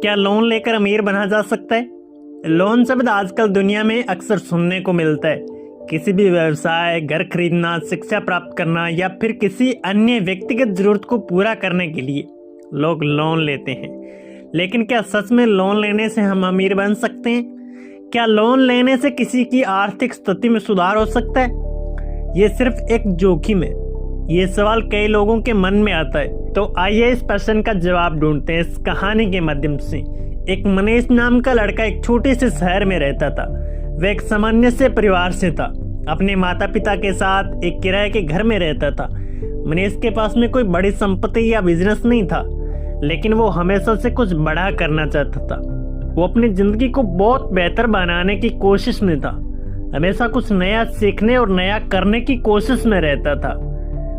क्या लोन लेकर अमीर बना जा सकता है? लोन शब्द आजकल दुनिया में अक्सर सुनने को मिलता है। किसी भी व्यवसाय, घर खरीदना, शिक्षा प्राप्त करना या फिर किसी अन्य व्यक्तिगत जरूरत को पूरा करने के लिए लोग लोन लेते हैं। लेकिन क्या सच में लोन लेने से हम अमीर बन सकते हैं? क्या लोन लेने से किसी की आर्थिक स्थिति में सुधार हो सकता है? ये सिर्फ एक जोखिम है। ये सवाल कई लोगों के मन में आता है। तो आइए इस प्रश्न का जवाब ढूंढते हैं इस कहानी के माध्यम से। एक मनीष नाम का लड़का एक छोटे से शहर में रहता था। वह एक सामान्य से परिवार से था। अपने माता पिता के साथ एक किराए के घर में रहता था। मनीष के पास में कोई बड़ी संपत्ति या बिजनेस नहीं था, लेकिन वो हमेशा से कुछ बड़ा करना चाहता था। वो अपनी जिंदगी को बहुत बेहतर बनाने की कोशिश में था। हमेशा कुछ नया सीखने और नया करने की कोशिश में रहता था।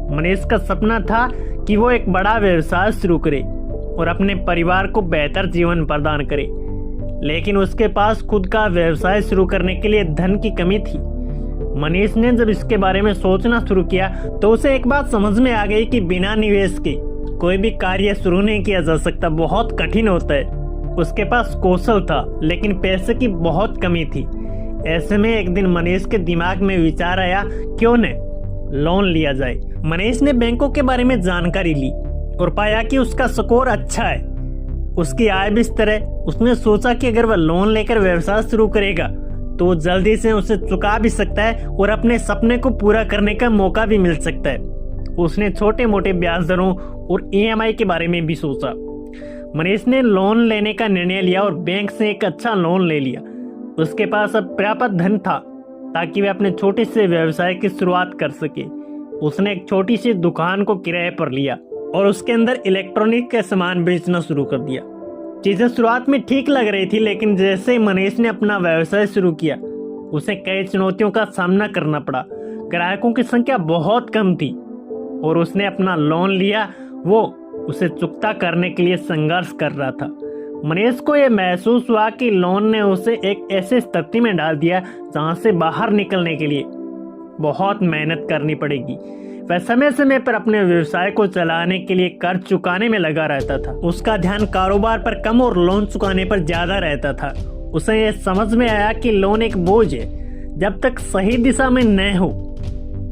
मनीष का सपना था कि वो एक बड़ा व्यवसाय शुरू करे और अपने परिवार को बेहतर जीवन प्रदान करे, लेकिन उसके पास खुद का व्यवसाय शुरू करने के लिए धन की कमी थी। मनीष ने जब इसके बारे में सोचना शुरू किया तो उसे एक बात समझ में आ गई कि बिना निवेश के कोई भी कार्य शुरू नहीं किया जा सकता, बहुत कठिन होता है। उसके पास कौशल था, लेकिन पैसे की बहुत कमी थी। ऐसे में एक दिन मनीष के दिमाग में विचार आया, क्यों न लोन लिया जाए। मनीष ने बैंकों के बारे में जानकारी ली और पाया कि उसका स्कोर अच्छा है, उसकी आय भी स्थिर है। उसने सोचा कि अगर वह लोन लेकर व्यवसाय शुरू करेगा तो वो जल्दी से उसे चुका भी सकता है और अपने सपने को पूरा करने का मौका भी मिल सकता है। उसने छोटे मोटे ब्याज दरों और ईएमआई के बारे में भी सोचा। मनीष ने लोन लेने का निर्णय लिया और बैंक से एक अच्छा लोन ले लिया। उसके पास अब पर्याप्त धन था ताकि वह अपने छोटे से व्यवसाय की शुरुआत कर सके। उसने एक छोटी सी दुकान को किराए पर लिया और उसके अंदर इलेक्ट्रॉनिक के सामान बेचना शुरू कर दिया। चीजें शुरुआत में ठीक लग रही थी, लेकिन जैसे ही मनीष ने अपना व्यवसाय शुरू किया उसे कई चुनौतियों का सामना करना पड़ा। ग्राहकों की संख्या बहुत कम थी और उसने अपना लोन लिया, वो उसे चुकता करने के लिए संघर्ष कर रहा था। मनीष को यह महसूस हुआ कि लोन ने उसे एक ऐसी स्थिति में डाल दिया जहां से बाहर निकलने के लिए बहुत मेहनत करनी पड़ेगी। वह समय समय पर अपने व्यवसाय को चलाने के लिए कर्ज चुकाने में लगा रहता था। उसका ध्यान कारोबार पर कम और लोन चुकाने पर ज्यादा रहता था। उसे यह समझ में आया कि लोन एक बोझ है। जब तक सही दिशा में न हो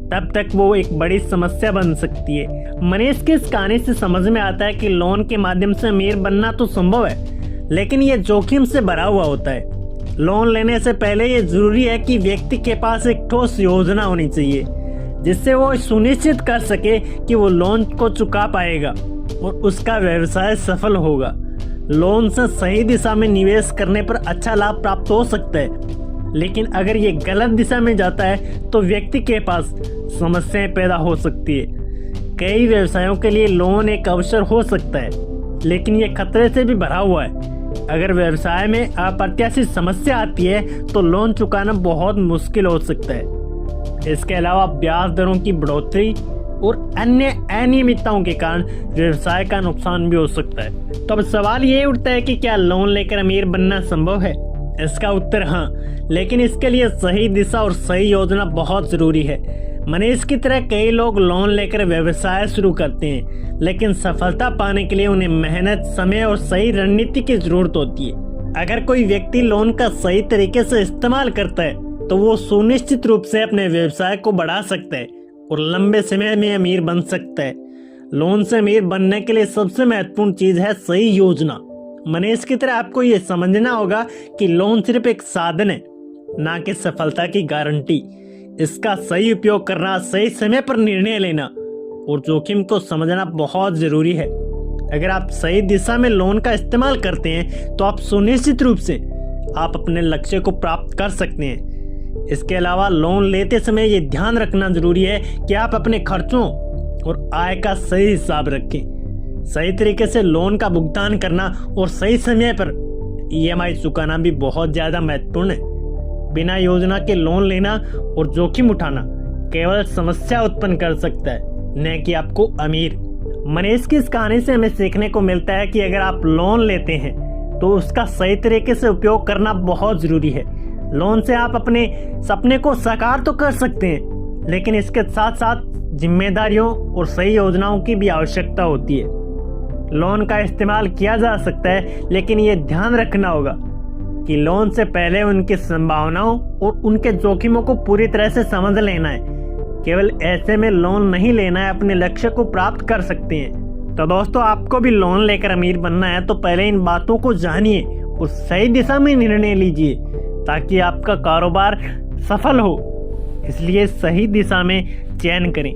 तब तक वो एक बड़ी समस्या बन सकती है। मनीष की इस कहानी से समझ में आता है कि लोन के माध्यम से अमीर बनना तो संभव है, लेकिन ये जोखिम से भरा हुआ होता है। लोन लेने से पहले ये जरूरी है कि व्यक्ति के पास एक ठोस योजना होनी चाहिए, जिससे वो सुनिश्चित कर सके कि वो लोन को चुका पाएगा और उसका व्यवसाय सफल होगा। लोन से सही दिशा में निवेश करने पर अच्छा लाभ प्राप्त हो सकता है, लेकिन अगर ये गलत दिशा में जाता है तो व्यक्ति के पास समस्याएं पैदा हो सकती है। कई व्यवसायों के लिए लोन एक अवसर हो सकता है, लेकिन ये खतरे से भी भरा हुआ है। अगर व्यवसाय में अप्रत्याशित समस्या आती है तो लोन चुकाना बहुत मुश्किल हो सकता है। इसके अलावा ब्याज दरों की बढ़ोतरी और अन्य अनियमितताओं के कारण व्यवसाय का नुकसान भी हो सकता है। तो अब सवाल ये उठता है कि क्या लोन लेकर अमीर बनना संभव है? इसका उत्तर हाँ, लेकिन इसके लिए सही दिशा और सही योजना बहुत जरूरी है। मनीष की तरह कई लोग लोन लेकर व्यवसाय शुरू करते हैं, लेकिन सफलता पाने के लिए उन्हें मेहनत, समय और सही रणनीति की जरूरत होती है। अगर कोई व्यक्ति लोन का सही तरीके से इस्तेमाल करता है तो वो सुनिश्चित रूप से अपने व्यवसाय को बढ़ा सकता है और लंबे समय में अमीर बन सकता है। लोन से अमीर बनने के लिए सबसे महत्वपूर्ण चीज है सही योजना। मनीष की तरह आपको ये समझना होगा कि लोन सिर्फ एक साधन है, ना कि सफलता की गारंटी। इसका सही उपयोग करना, सही समय पर निर्णय लेना और जोखिम को समझना बहुत जरूरी है। अगर आप सही दिशा में लोन का इस्तेमाल करते हैं तो आप सुनिश्चित रूप से आप अपने लक्ष्य को प्राप्त कर सकते हैं। इसके अलावा लोन लेते समय ये ध्यान रखना जरूरी है कि आप अपने खर्चों और आय का सही हिसाब रखें। सही तरीके से लोन का भुगतान करना और सही समय पर ईएमआई चुकाना भी बहुत ज्यादा महत्वपूर्ण है। बिना योजना के लोन लेना और जोखिम उठाना केवल समस्या उत्पन्न कर सकता है, न कि आपको अमीर। मनीष की इस कहानी से हमें सीखने को मिलता है कि अगर आप लोन लेते हैं तो उसका सही तरीके से उपयोग करना बहुत जरूरी है। लोन से आप अपने सपने को साकार तो कर सकते हैं, लेकिन इसके साथ साथ जिम्मेदारियों और सही योजनाओं की भी आवश्यकता होती है। लोन का इस्तेमाल किया जा सकता है, लेकिन ये ध्यान रखना होगा कि लोन से पहले उनकी संभावनाओं और उनके जोखिमों को पूरी तरह से समझ लेना है। केवल ऐसे में लोन नहीं लेना है, अपने लक्ष्य को प्राप्त कर सकते हैं। तो दोस्तों, आपको भी लोन लेकर अमीर बनना है तो पहले इन बातों को जानिए और सही दिशा में निर्णय लीजिए ताकि आपका कारोबार सफल हो। इसलिए सही दिशा में चयन करें।